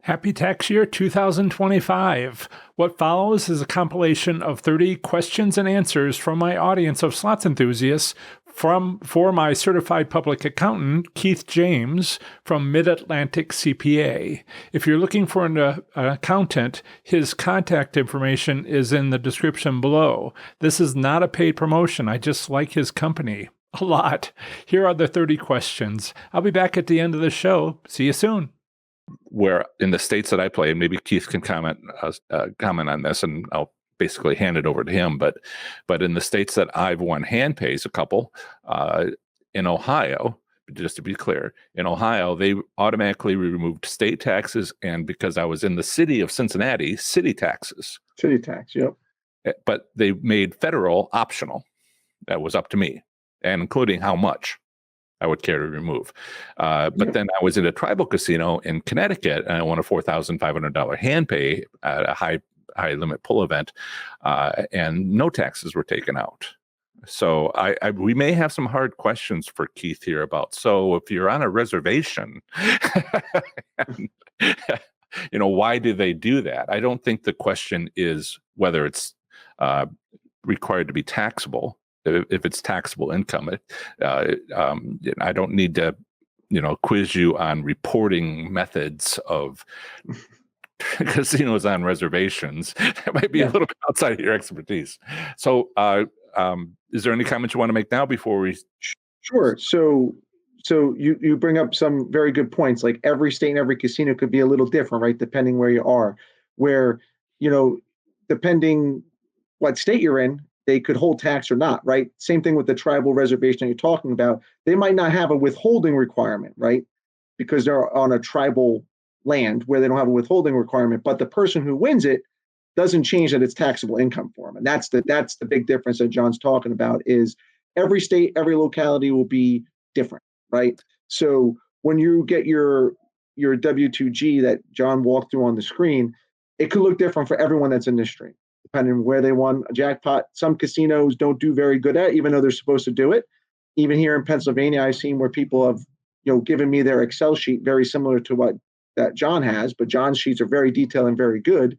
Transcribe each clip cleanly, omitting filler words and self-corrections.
Happy tax year 2025. What follows is a compilation of 30 questions and answers from my audience of slots enthusiasts for my certified public accountant, Keith James, from Mid-Atlantic CPA. If you're looking for an accountant, his contact information is in the description below. This is not a paid promotion. I just like his company a lot. Here are the 30 questions. I'll be back at the end of the show. See you soon. Where in the states that I play, maybe Keith can comment on this, and I'll basically hand it over to him. But in the states that I've won hand pays, a couple in Ohio, just to be clear, in Ohio they automatically removed state taxes, and because I was in the city of Cincinnati, city taxes. City tax, yep. But they made federal optional. That was up to me, and including how much I would care to remove. But then I was in a tribal casino in Connecticut, and I won a $4,500 hand pay at a high limit pull event, and no taxes were taken out. So we may have some hard questions for Keith here about, so if you're on a reservation, and, why do they do that? I don't think the question is whether it's required to be taxable. If it's taxable income, I don't need to, quiz you on reporting methods of casinos on reservations. That might be a little bit outside of your expertise. So, is there any comments you want to make now before we? Sure. So you bring up some very good points. Like every state and every casino could be a little different, right? Depending where you are. Where, depending what state you're in, they could hold tax or not, right? Same thing with the tribal reservation you're talking about. They might not have a withholding requirement, right? Because they're on a tribal land where they don't have a withholding requirement, but the person who wins it doesn't change that it's taxable income for them. And that's the big difference that John's talking about, is every state, every locality will be different, right? So when you get your W-2G that John walked through on the screen, it could look different for everyone that's in this stream, depending on where they won a jackpot. Some casinos don't do very good at it, even though they're supposed to do it. Even here in Pennsylvania, I've seen where people have, given me their Excel sheet very similar to what that John has, but John's sheets are very detailed and very good.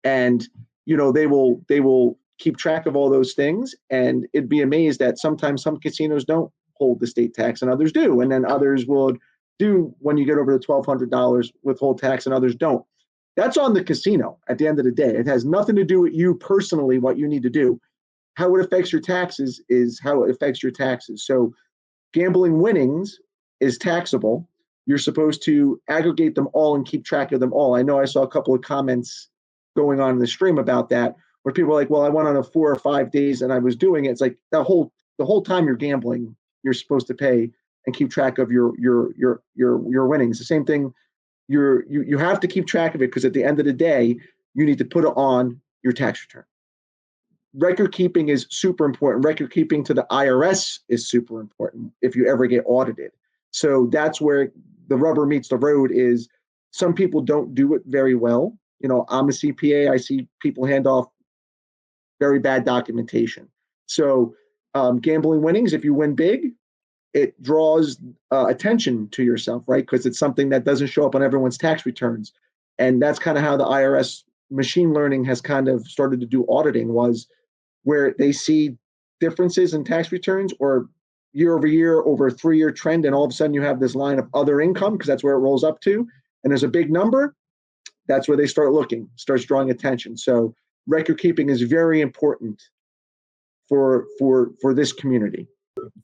And, they will keep track of all those things. And it'd be amazed that sometimes some casinos don't hold the state tax and others do. And then others will do, when you get over the $1,200, withhold tax, and others don't. That's on the casino at the end of the day. It has nothing to do with you personally, what you need to do. How it affects your taxes is how it affects your taxes. So gambling winnings is taxable. You're supposed to aggregate them all and keep track of them all. I know I saw a couple of comments going on in the stream about that, where people are like, well, I went on a 4 or 5 days and I was doing it. It's like the whole time you're gambling, you're supposed to pay and keep track of your winnings. The same thing. You have to keep track of it, because at the end of the day, you need to put it on your tax return. Record keeping is super important. Record keeping to the IRS is super important if you ever get audited. So that's where the rubber meets the road. Is some people don't do it very well. I'm a CPA. I see people hand off very bad documentation. So gambling winnings, if you win big, it draws attention to yourself, right? Because it's something that doesn't show up on everyone's tax returns. And that's kind of how the IRS machine learning has kind of started to do auditing, was where they see differences in tax returns or year over year over a 3-year trend. And all of a sudden you have this line of other income, because that's where it rolls up to. And there's a big number. That's where they start looking, starts drawing attention. So record keeping is very important for this community.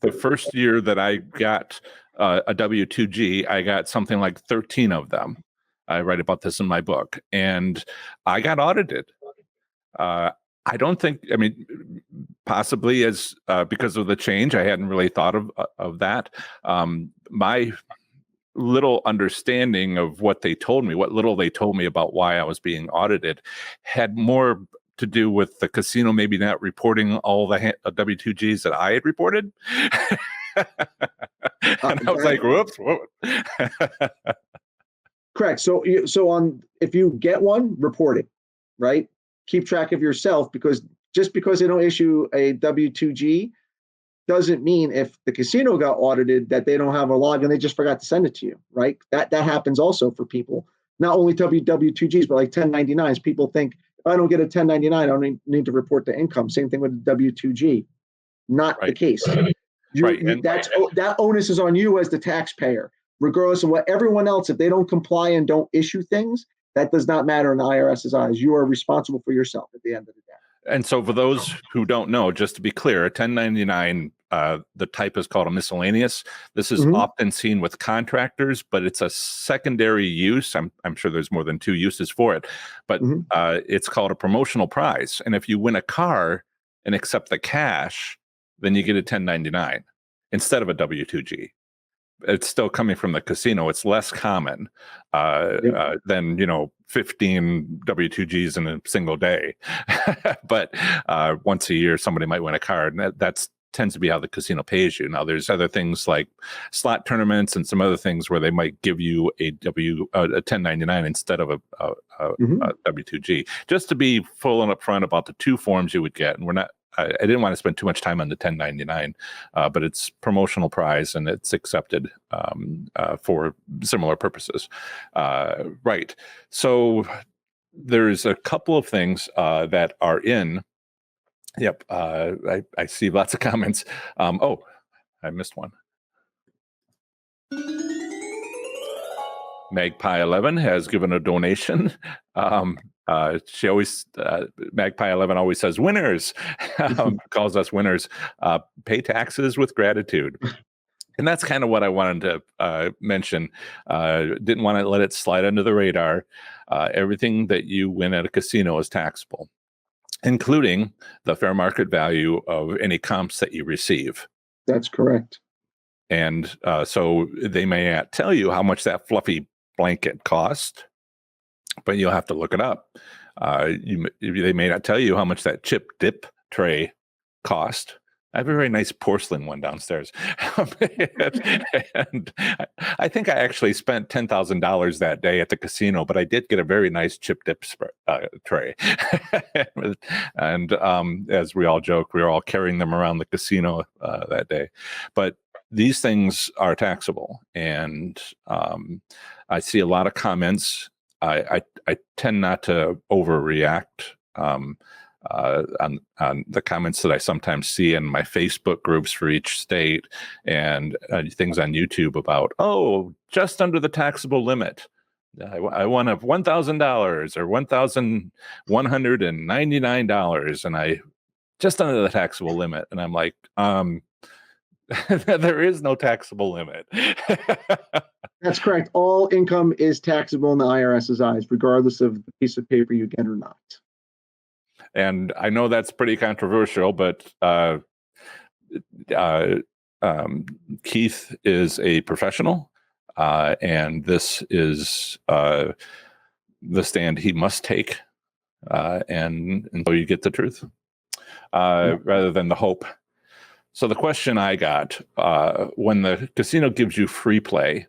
The first year that I got a W-2G, I got something like 13 of them. I write about this in my book, and I got audited. I don't think, possibly as because of the change, I hadn't really thought of that. My little understanding of what little they told me about why I was being audited, had more to do with the casino maybe not reporting all the W-2Gs that I had reported. And I was like, whoops. Correct. So if you get one, report it, right? Keep track of yourself, because just because they don't issue a W-2G doesn't mean if the casino got audited that they don't have a log and they just forgot to send it to you, right? That happens also for people. not only W2Gs, but like 1099s. People think, if I don't get a 1099, I don't need to report the income. Same thing with the W2G. Not the case. That onus is on you as the taxpayer, regardless of what everyone else, if they don't comply and don't issue things, that does not matter in the IRS's eyes. You are responsible for yourself at the end of the day. And so for those who don't know, just to be clear, a 1099, the type is called a miscellaneous. This is often seen with contractors, but it's a secondary use. I'm sure there's more than two uses for it, but it's called a promotional prize. And if you win a car and accept the cash, then you get a 1099 instead of a W2G. It's still coming from the casino. It's less common than 15 W2Gs in a single day. But once a year, somebody might win a car, and that tends to be how the casino pays you. Now, there's other things like slot tournaments and some other things where they might give you a 1099 instead of a W2G. Just to be full and upfront about the two forms you would get, and I didn't want to spend too much time on the 1099, but it's promotional prize and it's accepted for similar purposes. Right. So there's a couple of things that are in. Yep. I see lots of comments. I missed one. Magpie 11 has given a donation. She always, Magpie 11 always says winners, calls us winners, pay taxes with gratitude. And that's kind of what I wanted to mention. Didn't want to let it slide under the radar. Everything that you win at a casino is taxable, including the fair market value of any comps that you receive. That's correct. And so they may not tell you how much that fluffy blanket cost, but you'll have to look it up. They may not tell you how much that chip dip tray cost. I have a very nice porcelain one downstairs. And I think I actually spent $10,000 that day at the casino, but I did get a very nice chip dip tray. And as we all joke, we were all carrying them around the casino that day. But these things are taxable. And I see a lot of comments. I tend not to overreact on the comments that I sometimes see in my Facebook groups for each state and things on YouTube about, just under the taxable limit. I won $1,000 or $1,199, and I just under the taxable limit. And I'm like, there is no taxable limit. That's correct. All income is taxable in the IRS's eyes, regardless of the piece of paper you get or not. And I know that's pretty controversial, but Keith is a professional, and this is the stand he must take, and so you get the truth rather than the hope. So the question I got, when the casino gives you free play,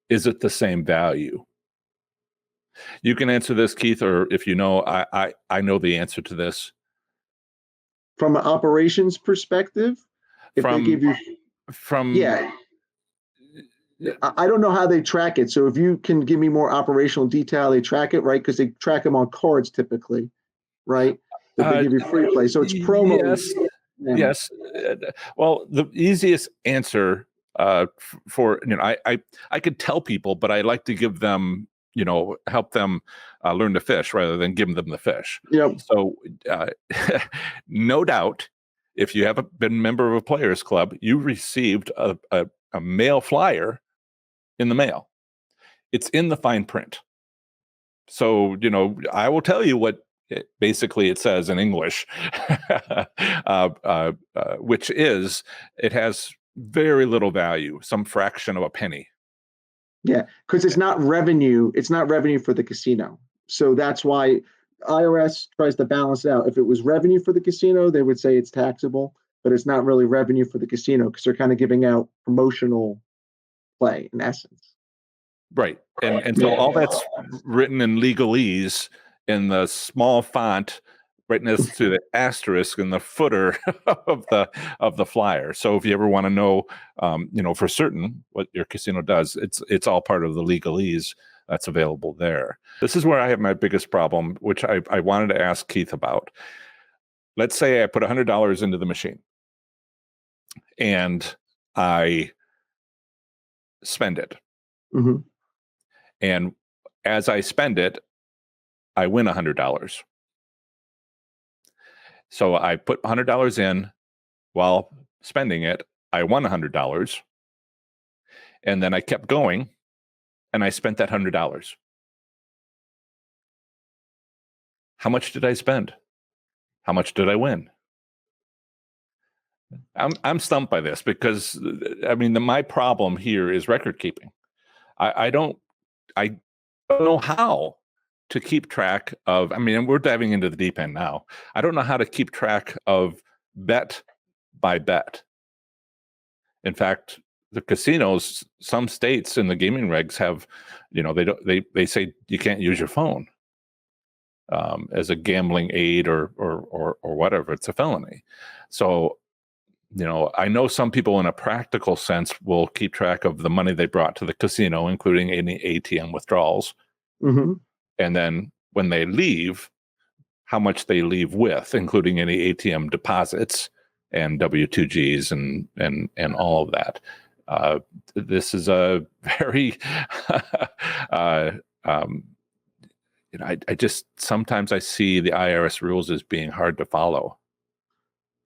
is it the same value? You can answer this, Keith, or if you know, I know the answer to this. From an operations perspective, if they give you, I don't know how they track it. So if you can give me more operational detail, they track it, right? Because they track them on cards typically, right? If they give you free play. So it's promo. Yes. Well, the easiest answer for, I could tell people, but I like to give them, help them learn to fish rather than give them the fish. Yep. So no doubt, if you haven't been a member of a players club, you received a mail flyer in the mail. It's in the fine print. So, I will tell you what basically it says in English, which is it has very little value, some fraction of a penny. Yeah, because it's not revenue. It's not revenue for the casino. So that's why IRS tries to balance it out. If it was revenue for the casino, they would say it's taxable, but it's not really revenue for the casino because they're kind of giving out promotional play in essence. Right. And so all that's written in legalese in the small font right next to the asterisk in the footer of the flyer. So if you ever want to know, for certain what your casino does, it's all part of the legalese that's available there. This is where I have my biggest problem, which I wanted to ask Keith about. Let's say I put $100 into the machine and I spend it. Mm-hmm. And as I spend it, I win $100. So I put $100 in while spending it. I won $100. And then I kept going and I spent that $100. How much did I spend? How much did I win? I'm stumped by this because, I mean, my problem here is record keeping. I don't know how to keep track of, I mean, and we're diving into the deep end now. I don't know how to keep track of bet by bet. In fact, the casinos, some states in the gaming regs have, they say you can't use your phone as a gambling aid or whatever. It's a felony. So, I know some people in a practical sense will keep track of the money they brought to the casino, including any ATM withdrawals. Mm-hmm. And then when they leave, how much they leave with, including any ATM deposits and W-2Gs and all of that. This is a very, I just, sometimes I see the IRS rules as being hard to follow.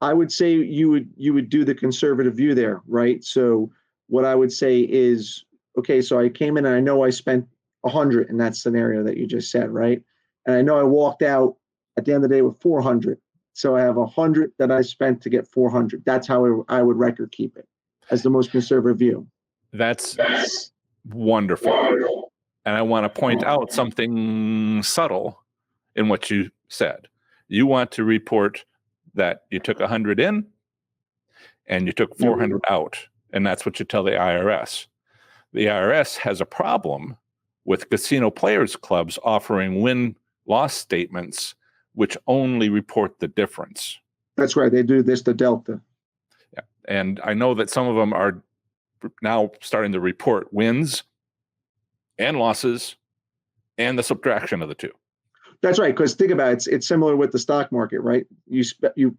I would say you would do the conservative view there, right? So what I would say is, okay, so I came in and I know I spent 100 in that scenario that you just said, right? And I know I walked out at the end of the day with 400. So I have 100 that I spent to get 400. That's how I would record keep it as the most conservative view. That's wonderful. And I want to point out something subtle in what you said. You want to report that you took 100 in and you took 400 out. And that's what you tell the IRS. The IRS has a problem with casino players clubs offering win-loss statements, which only report the difference. That's right. They do this, the delta. Yeah. And I know that some of them are now starting to report wins and losses and the subtraction of the two. That's right, because think about it, it's similar with the stock market, right? You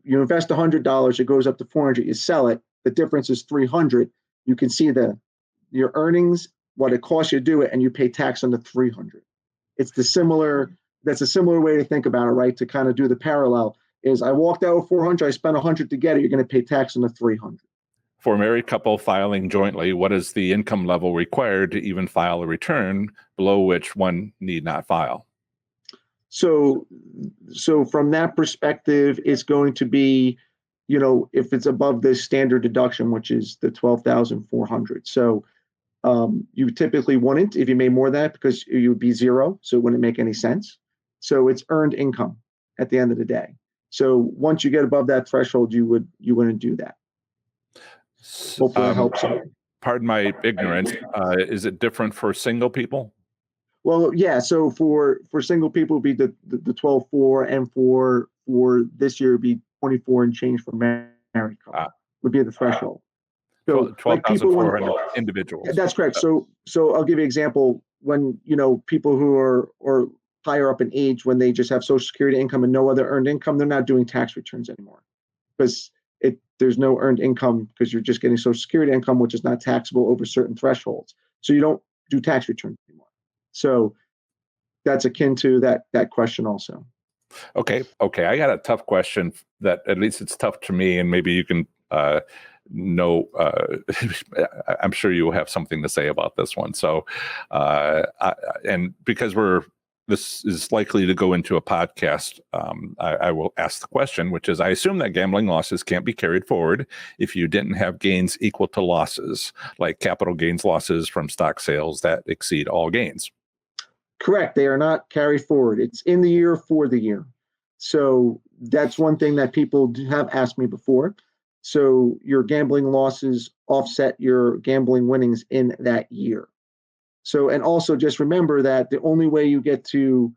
invest $100, it goes up to 400, you sell it, the difference is 300. You can see your earnings, what it costs you to do it, and you pay tax on the 300. That's a similar way to think about it, right? To kind of do the parallel is I walked out with 400, I spent 100 to get it, you're going to pay tax on the 300. For a married couple filing jointly, what is the income level required to even file a return below which one need not file? So from that perspective, it's going to be, if it's above the standard deduction, which is the 12,400. So you typically wouldn't if you made more than that because you would be zero. So it wouldn't make any sense. So it's earned income at the end of the day. So once you get above that threshold, you wouldn't do that. Hopefully that helps you. Pardon my ignorance. Is it different for single people? Well, yeah. So for single people, it'd be the 12.4, and for this year, it'd be 24 and change for married couple would be the threshold. So 12,400 individuals. That's correct. So I'll give you an example. When people who are higher up in age, when they just have Social Security income and no other earned income, they're not doing tax returns anymore because there's no earned income because you're just getting Social Security income, which is not taxable over certain thresholds. So you don't do tax returns anymore. So that's akin to that question also. Okay. I got a tough question that at least it's tough to me, and maybe you can know. I'm sure you will have something to say about this one. So, and because this is likely to go into a podcast, I will ask the question, which is, I assume that gambling losses can't be carried forward if you didn't have gains equal to losses, like capital gains losses from stock sales that exceed all gains. Correct. They are not carried forward. It's in the year for the year. So that's one thing that people have asked me before. So your gambling losses offset your gambling winnings in that year. So, and also just remember that the only way you get to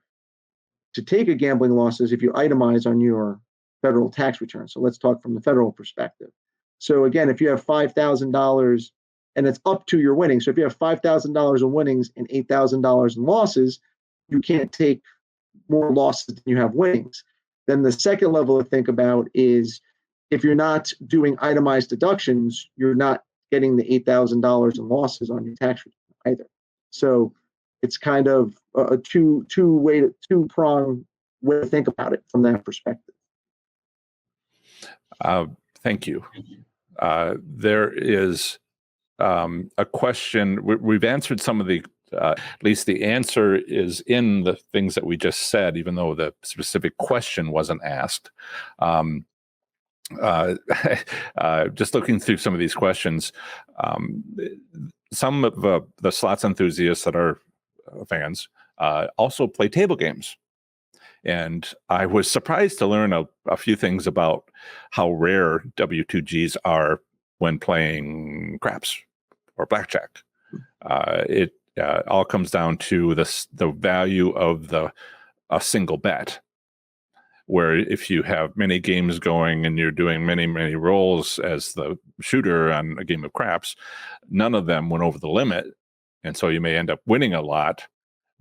take a gambling loss is if you itemize on your federal tax return. So let's talk from the federal perspective. So again, if you have $5,000 and it's up to your winnings. So if you have $5,000 in winnings and $8,000 in losses, you can't take more losses than you have winnings. Then the second level to think about is if you're not doing itemized deductions, you're not getting the $8,000 in losses on your tax return either. So it's kind of a two-prong way to think about it from that perspective. Thank you. There is a question. We've answered some of the, at least the answer is in the things that we just said, even though the specific question wasn't asked. Just looking through some of these questions, some of the slots enthusiasts that are fans also play table games. And I was surprised to learn a few things about how rare W2Gs are when playing craps or blackjack. It all comes down to the value of a single bet, where if you have many games going and you're doing many rolls as the shooter on a game of craps, none of them went over the limit, and so you may end up winning a lot,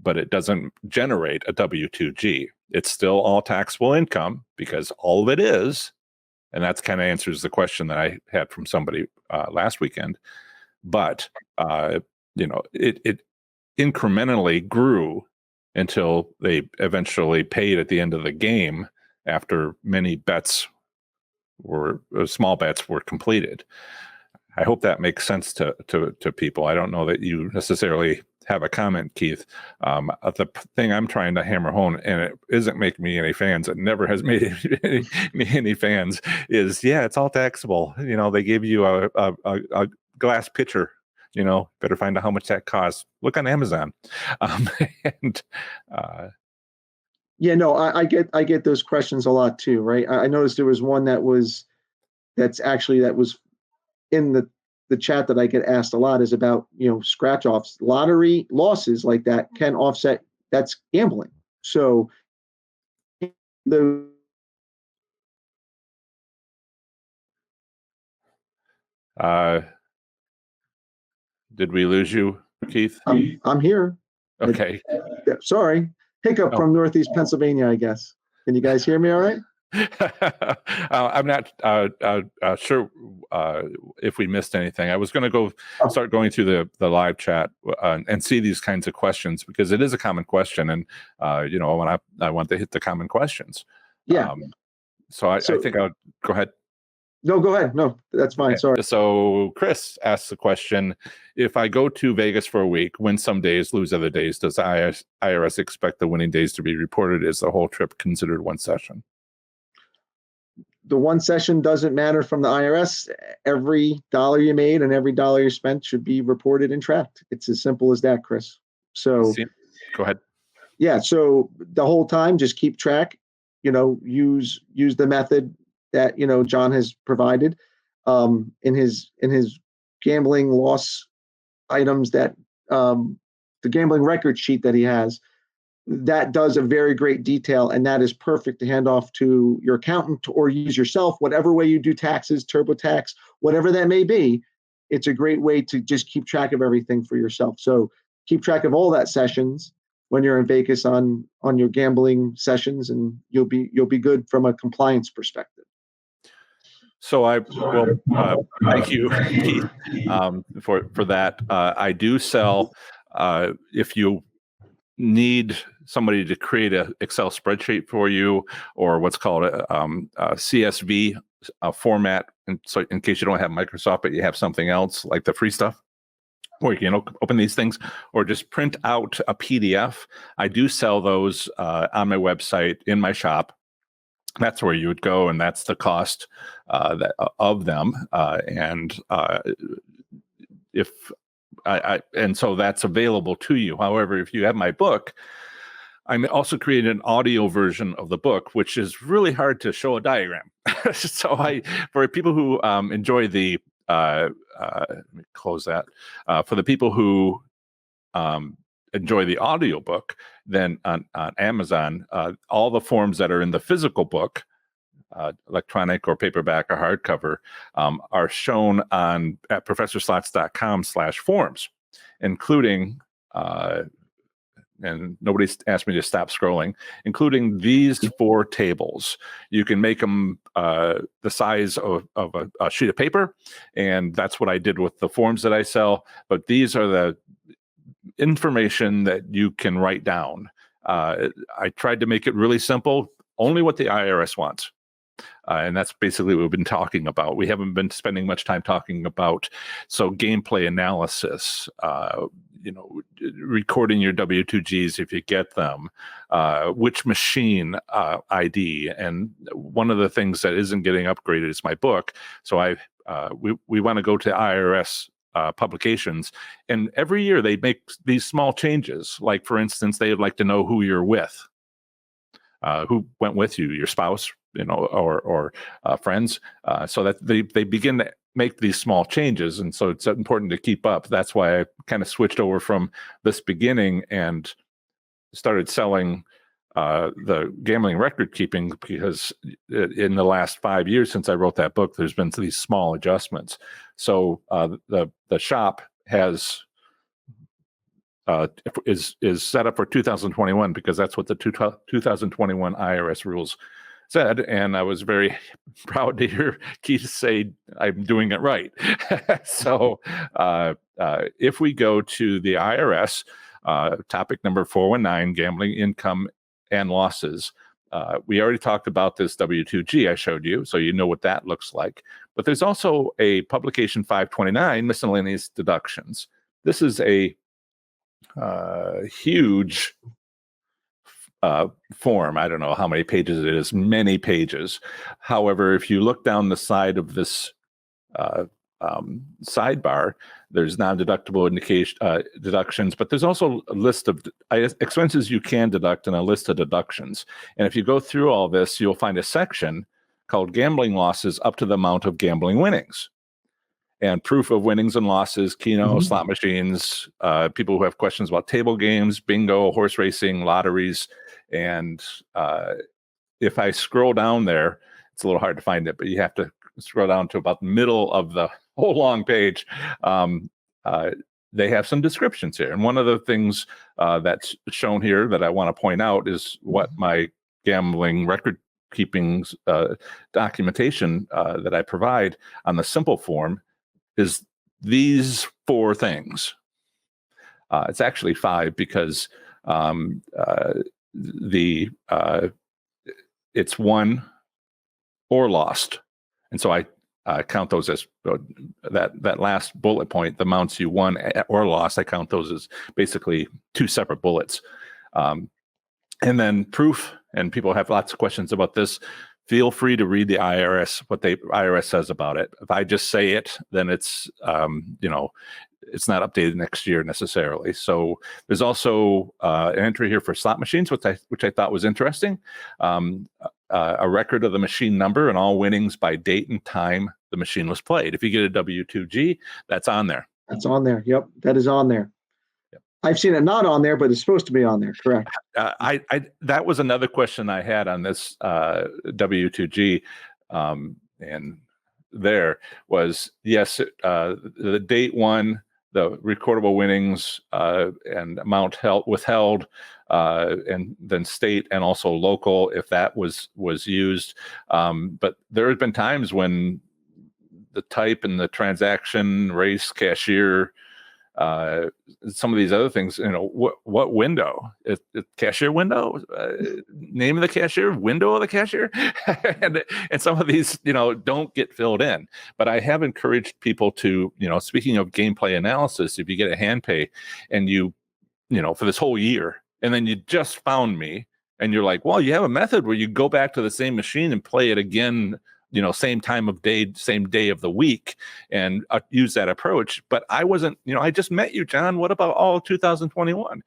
but it doesn't generate a W2G. It's still all taxable income because all of it is, and that's kind of answers the question that I had from somebody last weekend. But it incrementally grew until they eventually paid at the end of the game after many small bets were completed. I hope that makes sense to people. I don't know that you necessarily have a comment, Keith. The thing I'm trying to hammer home, and it isn't making me any fans, it never has made me any fans, is it's all taxable. They give you a glass pitcher. Better find out how much that costs. Look on Amazon. And I get those questions a lot too, right? I noticed there was one that was in the chat that I get asked a lot is about, scratch offs. Lottery losses like that can offset, that's gambling. So did we lose you, Keith? I'm here. Okay. Sorry. Hiccup from Northeast Pennsylvania, I guess. Can you guys hear me all right? I'm not sure if we missed anything. I was going to start going through the live chat and see these kinds of questions, because it is a common question, and I want to hit the common questions. Yeah. I think I'll go ahead. No, go ahead. No, that's fine. Okay. Sorry. So Chris asks the question: if I go to Vegas for a week, win some days, lose other days, does IRS expect the winning days to be reported? Is the whole trip considered one session? The one session doesn't matter from the IRS. Every dollar you made and every dollar you spent should be reported and tracked. It's as simple as that, Chris. So go ahead. Yeah. So the whole time, just keep track, use the method that, John has provided in his gambling loss items, that the gambling record sheet that he has. That does a very great detail, and that is perfect to hand off to your accountant or use yourself, whatever way you do taxes, TurboTax, whatever that may be. It's a great way to just keep track of everything for yourself. So keep track of all that sessions when you're in Vegas on your gambling sessions, and you'll be good from a compliance perspective. So thank you, Keith, for that. I do sell, if you need somebody to create an Excel spreadsheet for you, or what's called a CSV format, and so in case you don't have Microsoft but you have something else like the free stuff, or you can open these things, or just print out a PDF. I do sell those on my website in my shop. That's where you would go, and that's the cost of them. And so that's available to you. However, if you have my book, I'm also creating an audio version of the book, which is really hard to show a diagram. So for people who enjoy the, let me close that. For the people who enjoy the audio book, then on Amazon, all the forms that are in the physical book electronic or paperback or hardcover, are shown at professorslots.com/forms, including, and nobody's asked me to stop scrolling, including these 4 tables. You can make them the size of a sheet of paper, and that's what I did with the forms that I sell. But these are the information that you can write down. I tried to make it really simple, only what the IRS wants. And that's basically what we've been talking about. We haven't been spending much time talking about gameplay analysis, recording your W-2Gs if you get them, which machine ID. And one of the things that isn't getting upgraded is my book. So we want to go to IRS publications, and every year they make these small changes. Like, for instance, they would like to know who you're with, who went with you, your spouse, or friends, so that they begin to make these small changes. And so it's important to keep up. That's why I kind of switched over from this beginning and started selling the gambling record keeping, because in the last 5 years since I wrote that book, there's been these small adjustments. So the shop is set up for 2021, because that's what the 2021 IRS rules said. And I was very proud to hear Keith say I'm doing it right. So if we go to the IRS, topic number 419, gambling income and losses, we already talked about this W-2G I showed you, so you know what that looks like. But there's also a publication 529, miscellaneous deductions. This is a huge form. I don't know how many pages it is, many pages. However, if you look down the side of this sidebar, there's non-deductible deductions, but there's also a list of expenses you can deduct and a list of deductions. And if you go through all this, you'll find a section called gambling losses up to the amount of gambling winnings, and proof of winnings and losses, Keno, slot machines, people who have questions about table games, bingo, horse racing, lotteries. And if I scroll down there, it's a little hard to find it, but you have to scroll down to about the middle of the whole long page. They have some descriptions here. And one of the things that's shown here that I want to point out is what my gambling record keeping documentation that I provide on the simple form is these 4 things. It's actually 5, because it's won or lost, and so I count those as that last bullet point, the amounts you won or lost. I count those as basically 2 separate bullets. And then proof, and people have lots of questions about this. Feel free to read the IRS, what the IRS says about it. If I just say it, then it's it's not updated next year necessarily. So there's also an entry here for slot machines, which I thought was interesting. A record of the machine number and all winnings by date and time the machine was played. If you get a W-2G, that's on there. That's on there. Yep, that is on there. Yep. I've seen it not on there, but it's supposed to be on there. Correct. That was another question I had on this W-2G, and there was, yes, the date one, the recordable winnings and amount withheld, and then state and also local, if that was used. But there have been times when the type and the transaction, race, cashier, some of these other things, what window? Cashier window, name of the cashier, window of the cashier, and some of these, don't get filled in. But I have encouraged people to, speaking of gameplay analysis, if you get a hand pay and you for this whole year, and then you just found me, and you're like, well, you have a method where you go back to the same machine and play it again, same time of day, same day of the week, and use that approach. But I wasn't, I just met you, John. What about all 2021?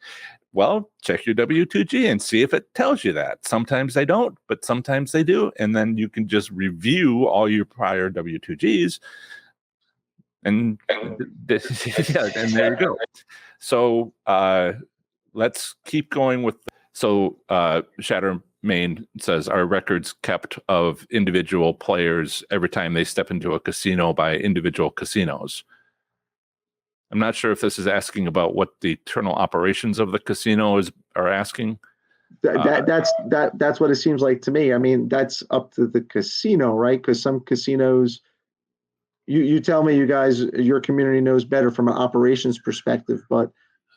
Well, check your W-2G and see if it tells you that. Sometimes they don't, but sometimes they do. And then you can just review all your prior W-2Gs. And yeah, and there you go. So let's keep going with So Shatter Main says, are records kept of individual players every time they step into a casino by individual casinos? I'm not sure if this is asking about what the internal operations of the casino are asking. That's what it seems like to me. I mean, that's up to the casino, right? Because some casinos, you tell me, you guys, your community knows better from an operations perspective, but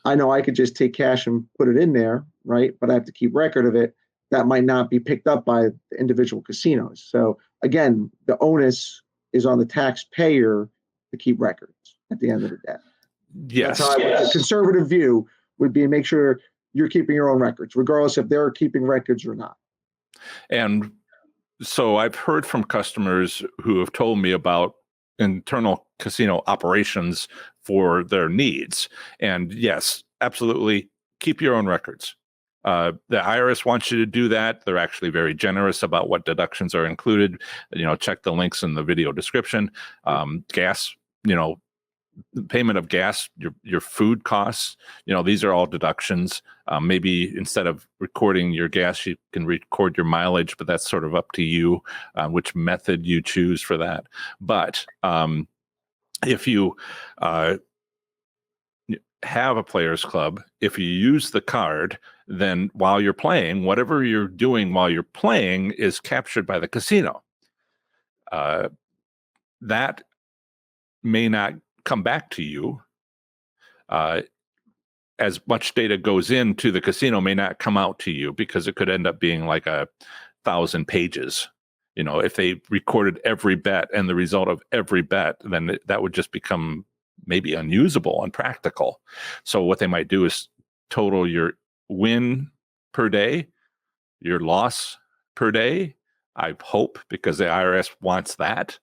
I know I could just take cash and put it in there, right? But I have to keep record of it. That might not be picked up by the individual casinos. So again, the onus is on the taxpayer to keep records at the end of the day. Yes. That's how the conservative view would be, make sure you're keeping your own records, regardless if they're keeping records or not. And so I've heard from customers who have told me about internal casino operations for their needs. And yes, absolutely, keep your own records. The IRS wants you to do that. They're actually very generous about what deductions are included. Check the links in the video description. Gas, payment of gas, your food costs, these are all deductions. Maybe instead of recording your gas, you can record your mileage, but that's sort of up to you, which method you choose for that. But if you have a players club, if you use the card, then while you're playing, whatever you're doing while you're playing is captured by the casino. That may not come back to you. As much data goes into the casino may not come out to you, because it could end up being like 1,000 pages. If they recorded every bet and the result of every bet, then that would just become maybe unusable, unpractical. So what they might do is total your win per day, your loss per day, I hope, because the IRS wants that.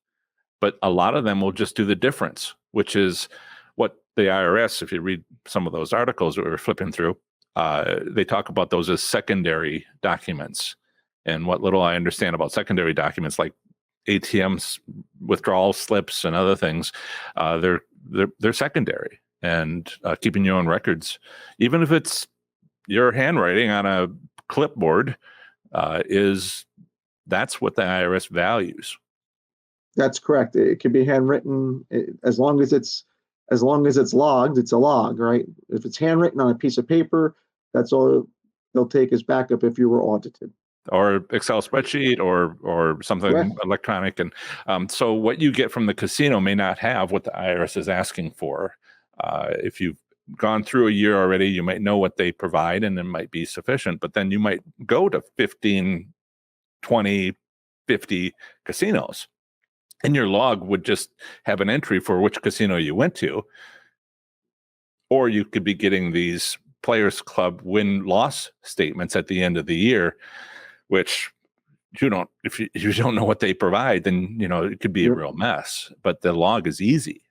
But a lot of them will just do the difference, which is what the IRS, if you read some of those articles that we're flipping through, they talk about those as secondary documents. And what little I understand about secondary documents, like ATMs, withdrawal slips, and other things, they're secondary. And keeping your own records, even if it's your handwriting on a clipboard, that's what the IRS values. That's correct. It can be handwritten, as long as it's logged. It's a log, right? If it's handwritten on a piece of paper, that's all they'll take as backup if you were audited. Or Excel spreadsheet, or something Correct. electronic. And so what you get from the casino may not have what the IRS is asking for. If you've gone through a year already, you might know what they provide, and it might be sufficient. But then you might go to 15, 20, 50 casinos, and your log would just have an entry for which casino you went to. Or you could be getting these Players Club win-loss statements at the end of the year, which if you don't know what they provide, then it could be a real mess. But the log is easy.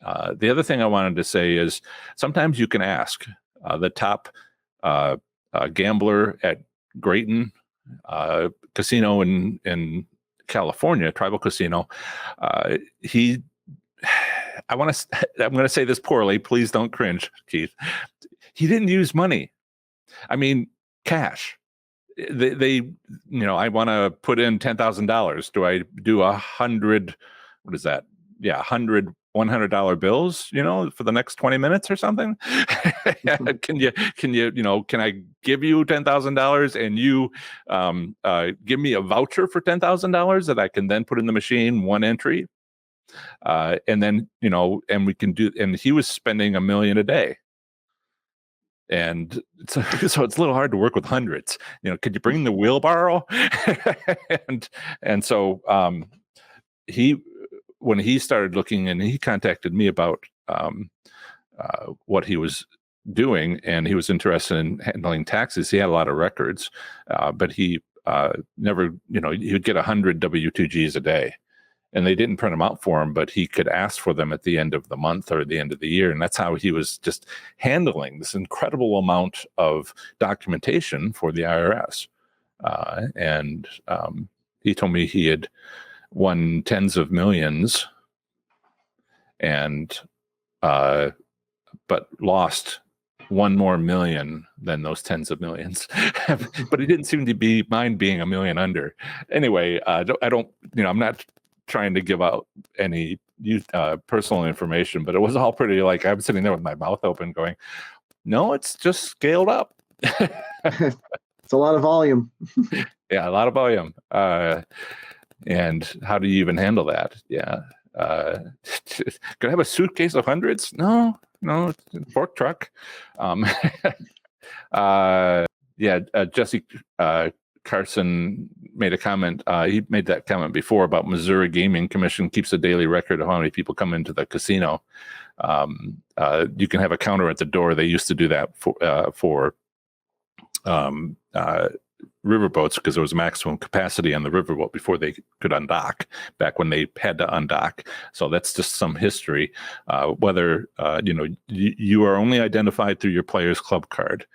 The other thing I wanted to say is sometimes you can ask the top gambler at Grayton Casino in California, tribal casino. I'm going to say this poorly. Please don't cringe, Keith. He didn't use money. I mean, cash. They I want to put in $10,000. Do I do 100? What is that? Yeah, 100 $100 bills, for the next 20 minutes or something. Can I give you $10,000 and you give me a voucher for $10,000 that I can then put in the machine, one entry, and then and we can do. And he was spending $1 million a day. And so it's a little hard to work with hundreds. Could you bring the wheelbarrow? and so when he started looking, and he contacted me about what he was doing, and he was interested in handling taxes. He had a lot of records, but he never, he would get 100 W-2Gs a day. And they didn't print them out for him, but he could ask for them at the end of the month or the end of the year. And that's how he was just handling this incredible amount of documentation for the IRS. And he told me he had won tens of millions and but lost one more million than those tens of millions. But he didn't seem to mind being a million under. Anyway, I don't, I'm not trying to give out any personal information, but it was all pretty, like, I'm sitting there with my mouth open going, no, it's just scaled up. It's a lot of volume. Yeah, a lot of volume. And how do you even handle that? Yeah. Could I have a suitcase of hundreds? No, it's a fork truck. Jesse Carson made a comment. He made that comment before about Missouri Gaming Commission keeps a daily record of how many people come into the casino. You can have a counter at the door. They used to do that for riverboats because there was maximum capacity on the riverboat before they could undock, back when they had to undock. So that's just some history. Whether you are only identified through your player's club card.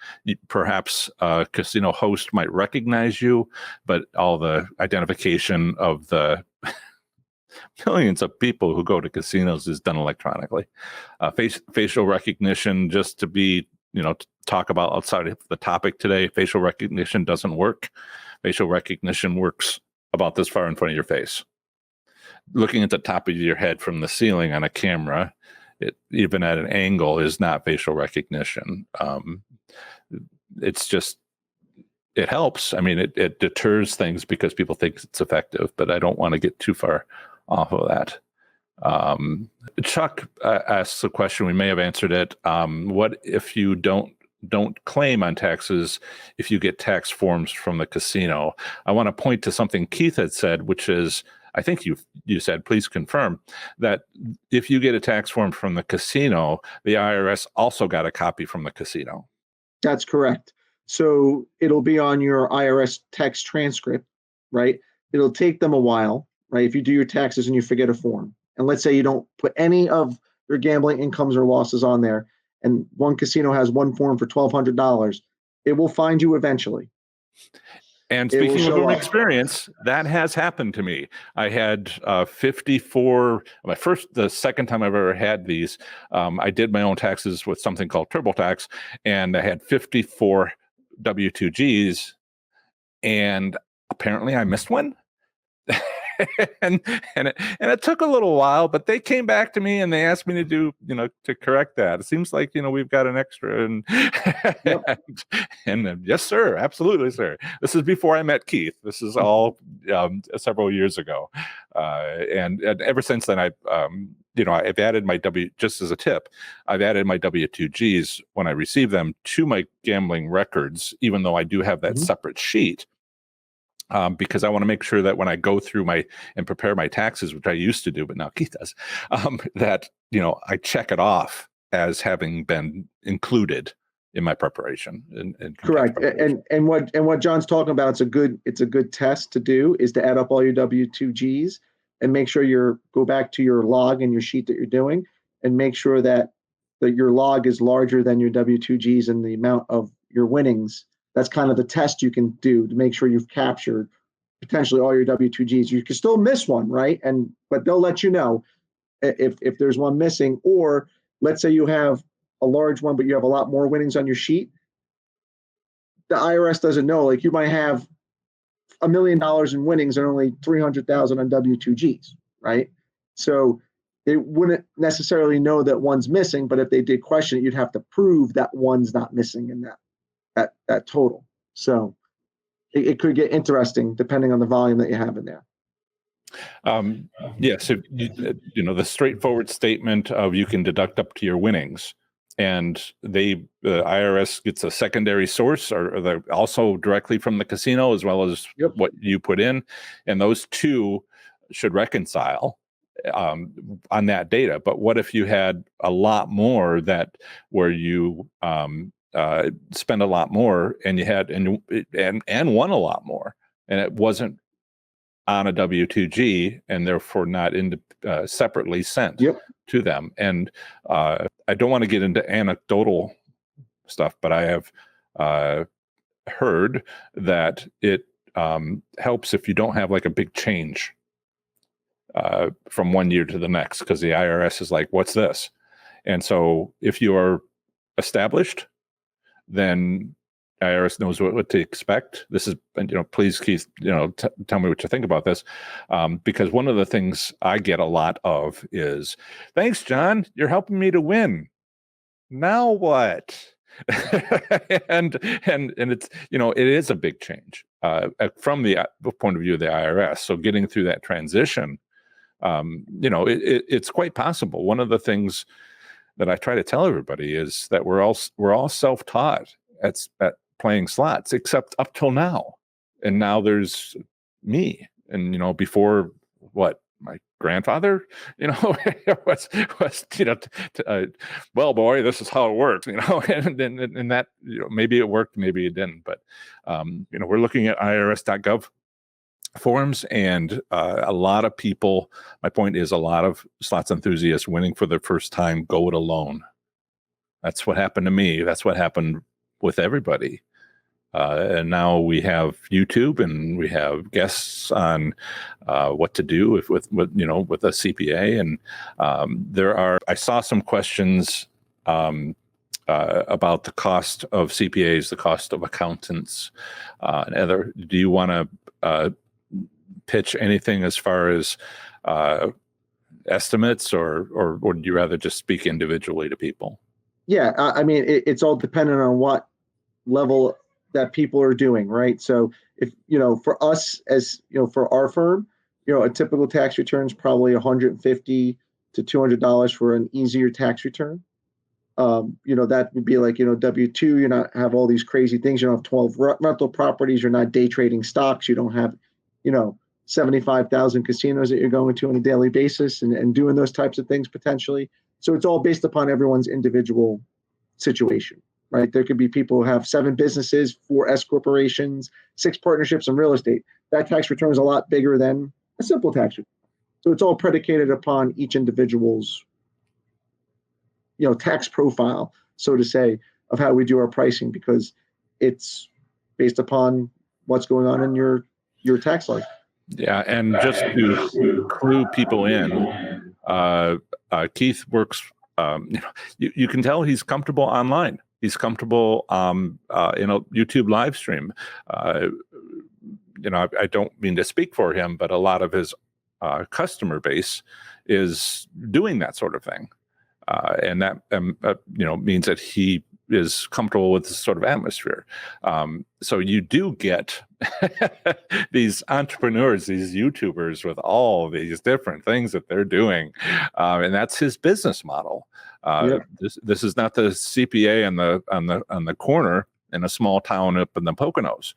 Perhaps a casino host might recognize you, but all the identification of the millions of people who go to casinos is done electronically. Facial recognition, just to be, to talk about outside of the topic today, facial recognition doesn't work. Facial recognition works about this far in front of your face. Looking at the top of your head from the ceiling on a camera, even at an angle, is not facial recognition. It's just, it helps. I mean, it deters things because people think it's effective, but I don't want to get too far off of that. Chuck asks a question, we may have answered it. What if you don't claim on taxes if you get tax forms from the casino? I want to point to something Keith had said, which is, I think you said, please confirm, that if you get a tax form from the casino, the IRS also got a copy from the casino. That's correct. So it'll be on your IRS tax transcript, right? It'll take them a while, right? If you do your taxes and you forget a form, and let's say you don't put any of your gambling incomes or losses on there, and one casino has one form for $1,200, it will find you eventually. And speaking of experience, that has happened to me. I had 54, the second time I've ever had these, I did my own taxes with something called TurboTax, and I had 54 W-2Gs, and apparently I missed one. and it took a little while, but they came back to me and they asked me to do, to correct that. It seems like, we've got an extra, and yep. and yes, sir, absolutely, sir. This is before I met Keith. This is all several years ago, and ever since then, I've added my just as a tip, I've added my W-2Gs when I receive them to my gambling records, even though I do have that separate sheet. Because I want to make sure that when I go through and prepare my taxes, which I used to do, but now Keith does, that, I check it off as having been included in my preparation. Correct. And what John's talking about, it's a good test to do, is to add up all your W-2Gs and make sure go back to your log and your sheet that you're doing, and make sure that your log is larger than your W-2Gs and the amount of your winnings. That's kind of the test you can do to make sure you've captured potentially all your W-2Gs. You can still miss one, right? But they'll let you know if there's one missing. Or let's say you have a large one, but you have a lot more winnings on your sheet. The IRS doesn't know. Like, you might have $1 million in winnings and only 300,000 on W-2Gs, right? So they wouldn't necessarily know that one's missing, but if they did question it, you'd have to prove that one's not missing in that total. So it could get interesting depending on the volume that you have in there. Yes, the straightforward statement of you can deduct up to your winnings, and the IRS gets a secondary source, or they're also directly from the casino, as well as what you put in, and those two should reconcile on that data. But what if you had a lot more where you spend a lot more, and you had and won a lot more, and it wasn't on a W-2G, and therefore not separately sent to them. And I don't want to get into anecdotal stuff, but I have heard that it helps if you don't have like a big change from one year to the next, because the IRS is like, what's this? And so if you are established, then IRS knows what to expect. This is, please, Keith, tell me what you think about this. Because one of the things I get a lot of is, thanks, John, you're helping me to win. Now what? and it's, it is a big change from the point of view of the IRS. So getting through that transition, it's quite possible. One of the things that I try to tell everybody is that we're all self-taught at playing slots, except up till now. And now there's me. And, before what? My grandfather, was well, boy, this is how it works, and that, maybe it worked, maybe it didn't. But, we're looking at IRS.gov forums, and a lot of people, my point is, a lot of slots enthusiasts winning for the first time go it alone. That's what happened to me. That's what happened with everybody. And now we have YouTube, and we have guests on what to do with a CPA. And I saw some questions about the cost of CPAs, the cost of accountants, and other. Do you want to pitch anything as far as estimates, or would you rather just speak individually to people? Yeah, I mean, it's all dependent on what level that people are doing, right? So if, for us, as for our firm, a typical tax return is probably $150 to $200 for an easier tax return. That would be like, W-2, you not have all these crazy things. You don't have 12 rental properties. You're not day trading stocks. You don't have, 75,000 casinos that you're going to on a daily basis and doing those types of things potentially. So it's all based upon everyone's individual situation, right? There could be people who have 7 businesses, 4 S corporations, 6 partnerships in real estate. That tax return is a lot bigger than a simple tax return. So it's all predicated upon each individual's, tax profile, so to say, of how we do our pricing, because it's based upon what's going on in your tax life. Yeah, and just to clue people in, Keith works. You can tell he's comfortable online. He's comfortable in a YouTube live stream. I don't mean to speak for him, but a lot of his customer base is doing that sort of thing, and that means that he is comfortable with this sort of atmosphere. So you do get these entrepreneurs, these YouTubers with all these different things that they're doing, and that's his business model. This is not the CPA on the corner in a small town up in the Poconos.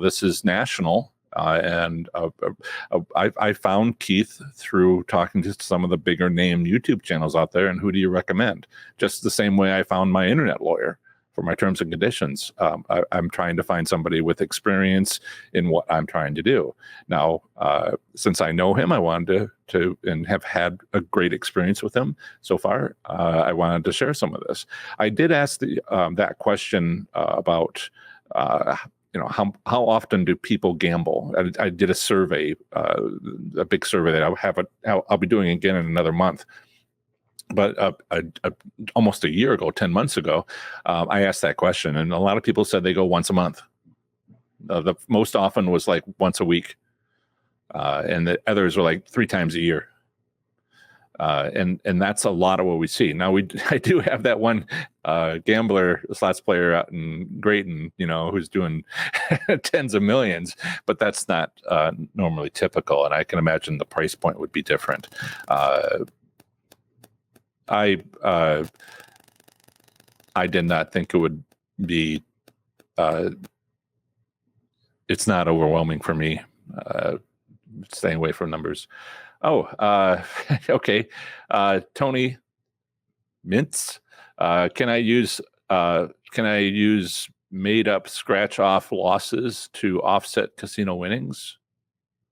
This is national. And I found Keith through talking to some of the bigger name YouTube channels out there. And who do you recommend? Just the same way I found my internet lawyer for my terms and conditions. I'm trying to find somebody with experience in what I'm trying to do. Now, since I know him, I wanted to and have had a great experience with him so far. I wanted to share some of this. I did ask that question about how often do people gamble? I did a survey, a big survey that I'll be doing again in another month. But almost a year ago, 10 months ago, I asked that question, and a lot of people said they go once a month. The most often was like once a week, and the others were like 3 times a year. And that's a lot of what we see. Now I do have that one gambler, slots player out in Grayton, who's doing tens of millions, but that's not normally typical. And I can imagine the price point would be different. I did not think it would be. It's not overwhelming for me. Staying away from numbers. Oh, okay. Tony Mintz, can I use made up scratch off losses to offset casino winnings?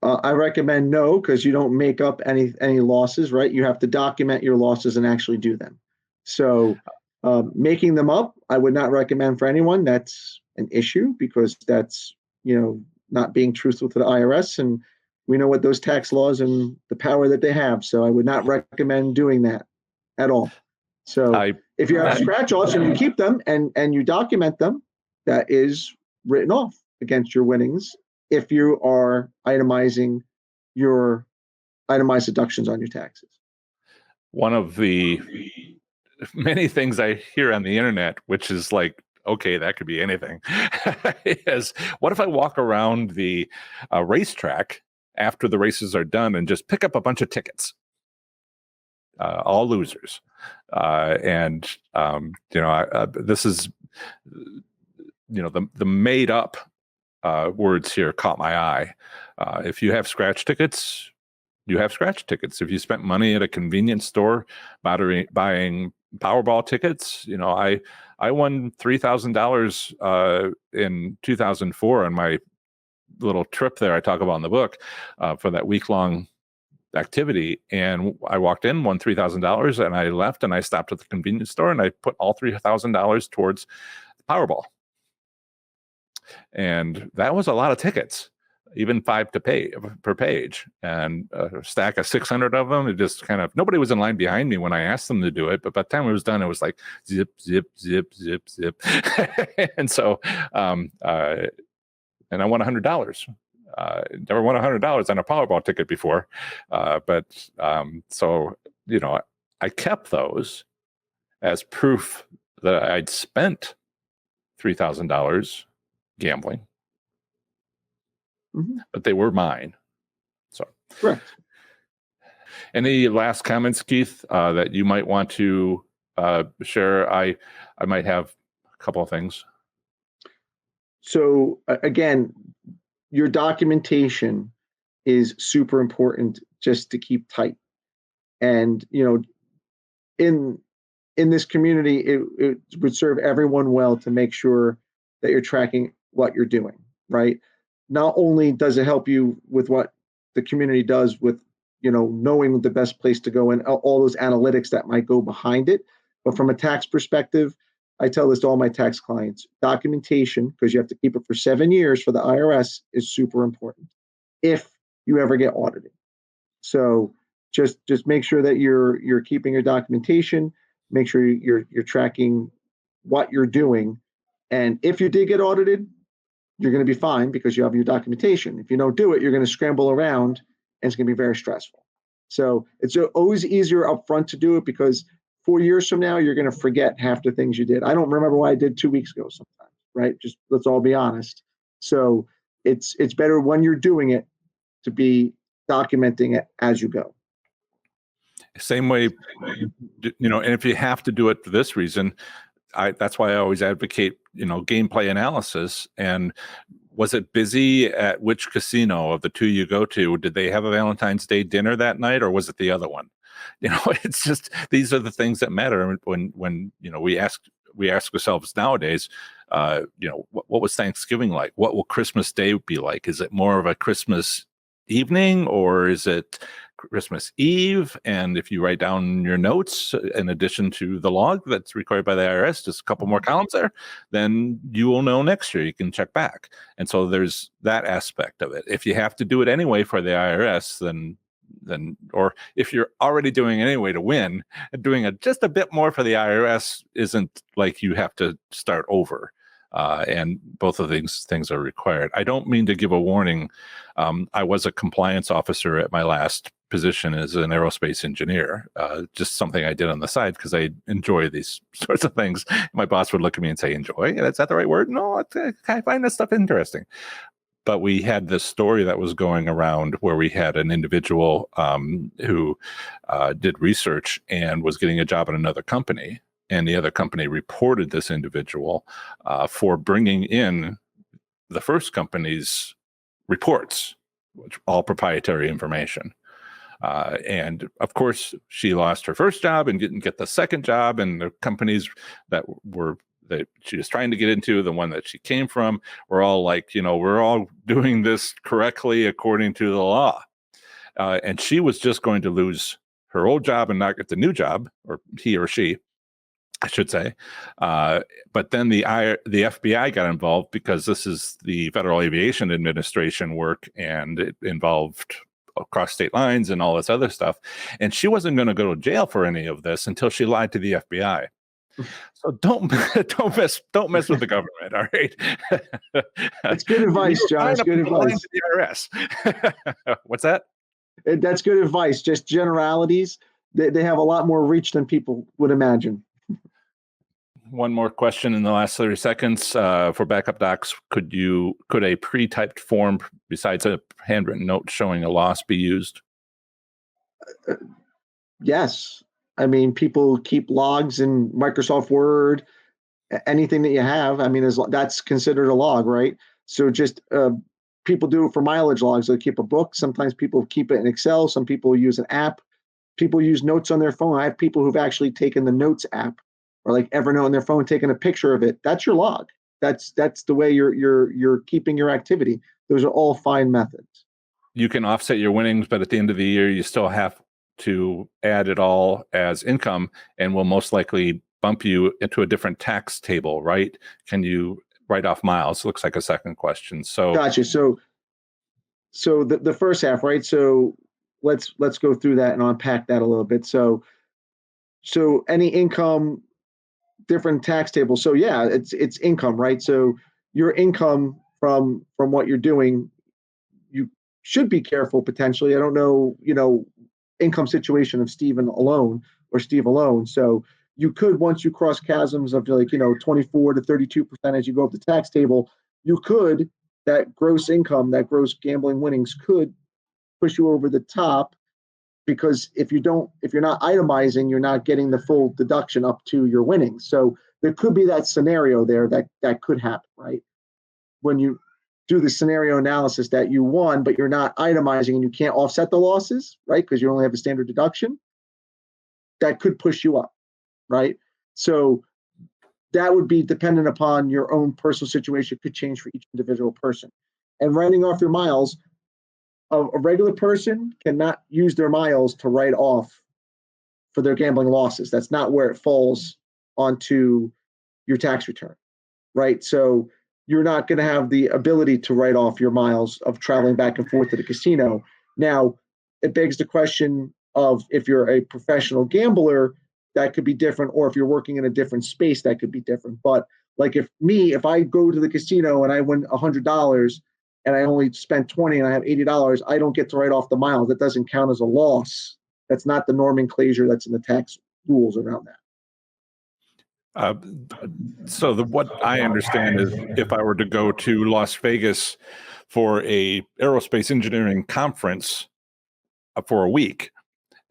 I recommend no, because you don't make up any losses, right? You have to document your losses and actually do them. So making them up, I would not recommend for anyone. That's an issue, because that's, not being truthful to the IRS, and we know what those tax laws and the power that they have. So I would not recommend doing that at all. So If you have scratch offs and you keep them and you document them, that is written off against your winnings if you are itemizing your itemized deductions on your taxes. One of the many things I hear on the internet, which is like, okay, that could be anything, is what if I walk around the racetrack after the races are done and just pick up a bunch of tickets? All losers. This is, the made up words here caught my eye. If you have scratch tickets, you have scratch tickets. If you spent money at a convenience store buying Powerball tickets, I won $3,000 in 2004 on my little trip there I talk about in the book for that week-long activity. And I walked in, won $3,000, and I left and I stopped at the convenience store and I put all $3,000 towards the Powerball. And that was a lot of tickets, even 5 to pay per page, and a stack of 600 of them. It just kind of, nobody was in line behind me when I asked them to do it, but by the time it was done, it was like zip, zip, zip, zip, zip. And so, and I won $100. Never won $100 on a Powerball ticket before. So, I kept those as proof that I'd spent $3,000 gambling, but they were mine. So, correct. Any last comments, Keith, that you might want to share? I might have a couple of things. So again, your documentation is super important just to keep tight. And, in this community, it would serve everyone well to make sure that you're tracking what you're doing, right? Not only does it help you with what the community does with, knowing the best place to go and all those analytics that might go behind it, but from a tax perspective, I tell this to all my tax clients, documentation, because you have to keep it for 7 years for the IRS, is super important if you ever get audited. So just make sure that you're keeping your documentation, make sure you're tracking what you're doing. And if you did get audited, you're going to be fine because you have your documentation. If you don't do it, you're going to scramble around and it's going to be very stressful. So it's always easier up front to do it because 4 years from now, you're going to forget half the things you did. I don't remember what I did 2 weeks ago sometimes, right? Just let's all be honest. So it's better when you're doing it to be documenting it as you go. Same way, and if you have to do it for this reason, that's why I always advocate, gameplay analysis. And was it busy at which casino of the two you go to? Did they have a Valentine's Day dinner that night, or was it the other one? It's just, these are the things that matter when we ask ourselves nowadays, what was Thanksgiving like? What will Christmas Day be like? Is it more of a Christmas evening, or is it Christmas Eve? And if you write down your notes in addition to the log that's required by the IRS, just a couple more columns there, then you will know next year. You can check back. And so there's that aspect of it. If you have to do it anyway for the IRS, then or if you're already doing it anyway to win, doing just a bit more for the IRS isn't like you have to start over. And both of these things are required. I don't mean to give a warning. I was a compliance officer at my last position as an aerospace engineer, just something I did on the side because I enjoy these sorts of things. My boss would look at me and say, enjoy? Is that the right word? No, I find this stuff interesting. But we had this story that was going around where we had an individual who did research and was getting a job at another company. And the other company reported this individual for bringing in the first company's reports, which all proprietary information. And of course, she lost her first job and didn't get the second job. And the companies that she was trying to get into, the one that she came from, were all like, we're all doing this correctly according to the law. And she was just going to lose her old job and not get the new job, or he or she, I should say. But then the FBI got involved because this is the Federal Aviation Administration work, and it involved across state lines and all this other stuff. And she wasn't going to go to jail for any of this until she lied to the FBI. So don't don't mess with the government. All right. That's good advice, John. That's good advice. To the IRS. What's that? That's good advice. Just generalities. They have a lot more reach than people would imagine. One more question in the last 30 seconds. For backup docs, could a pre-typed form besides a handwritten note showing a loss be used? Yes. I mean, people keep logs in Microsoft Word, anything that you have. I mean, that's considered a log, right? So just people do it for mileage logs. They keep a book. Sometimes people keep it in Excel. Some people use an app. People use notes on their phone. I have people who've actually taken the Notes app or like Evernote on their phone, taking a picture of it. That's your log. That's the way you're keeping your activity. Those are all fine methods. You can offset your winnings, but at the end of the year, you still have to add it all as income, and will most likely bump you into a different tax table, right? Can you write off miles? Looks like a second question. So gotcha. So the first half, right? So let's go through that and unpack that a little bit. So any income, different tax tables. So yeah, it's income, right? So your income from what you're doing, you should be careful potentially. I don't know, income situation of Steve alone. So you could, once you cross chasms of 24 to 32% as you go up the tax table, you could, that gross income, that gross gambling winnings could push you over the top, because if you're not itemizing, you're not getting the full deduction up to your winnings. So there could be that scenario there that could happen, right? When you do the scenario analysis that you won, but you're not itemizing and you can't offset the losses, right? Because you only have a standard deduction, that could push you up, right? So that would be dependent upon your own personal situation. It could change for each individual person. And writing off your miles, a regular person cannot use their miles to write off for their gambling losses. That's not where it falls onto your tax return, right? So you're not going to have the ability to write off your miles of traveling back and forth to the casino. Now, it begs the question of, if you're a professional gambler, that could be different, or if you're working in a different space, that could be different. But like if I go to the casino and I win $100 and I only spent 20 and I have $80, I don't get to write off the miles. That doesn't count as a loss. That's not the nomenclature that's in the tax rules around that. So what I understand is, if I were to go to Las Vegas for a aerospace engineering conference for a week,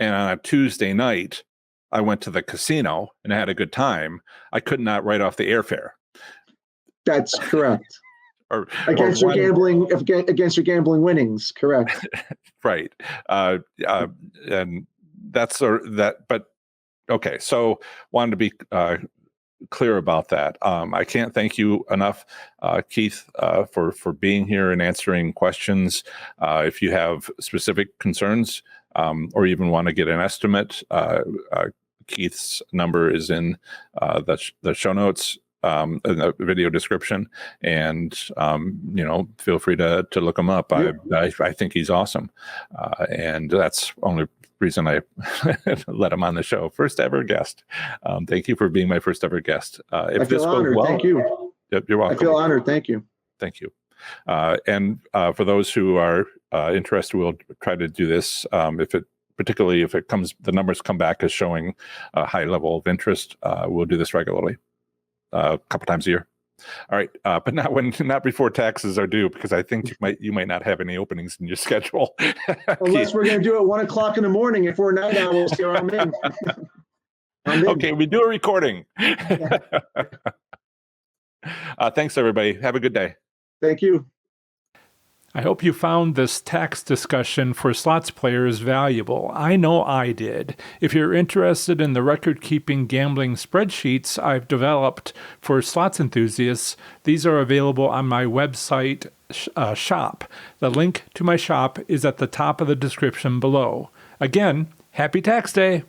and on a Tuesday night I went to the casino and I had a good time, I could not write off the airfare. That's correct. Against your gambling winnings, correct? Right. And that's that. But okay, so wanted to be clear about that. I can't thank you enough, Keith, for being here and answering questions. If you have specific concerns, or even want to get an estimate, Keith's number is in the show notes, in the video description, and feel free to look him up. Yeah. I think he's awesome, and that's only reason I let him on the show. First ever guest. Thank you for being my first ever guest. If I feel this honored. Goes well, thank you. You're welcome. I feel honored. Thank you. Thank you. And for those who are interested, we'll try to do this. Particularly if the numbers come back as showing a high level of interest, we'll do this regularly, a couple times a year. All right, but not before taxes are due, because I think you might not have any openings in your schedule. Unless we're going to do it 1 o'clock in the morning. If we're night owls here, I'm in. Okay, we do a recording. Thanks, everybody. Have a good day. Thank you. I hope you found this tax discussion for slots players valuable. I know I did. If you're interested in the record-keeping gambling spreadsheets I've developed for slots enthusiasts, these are available on my website shop. The link to my shop is at the top of the description below. Again, happy tax day!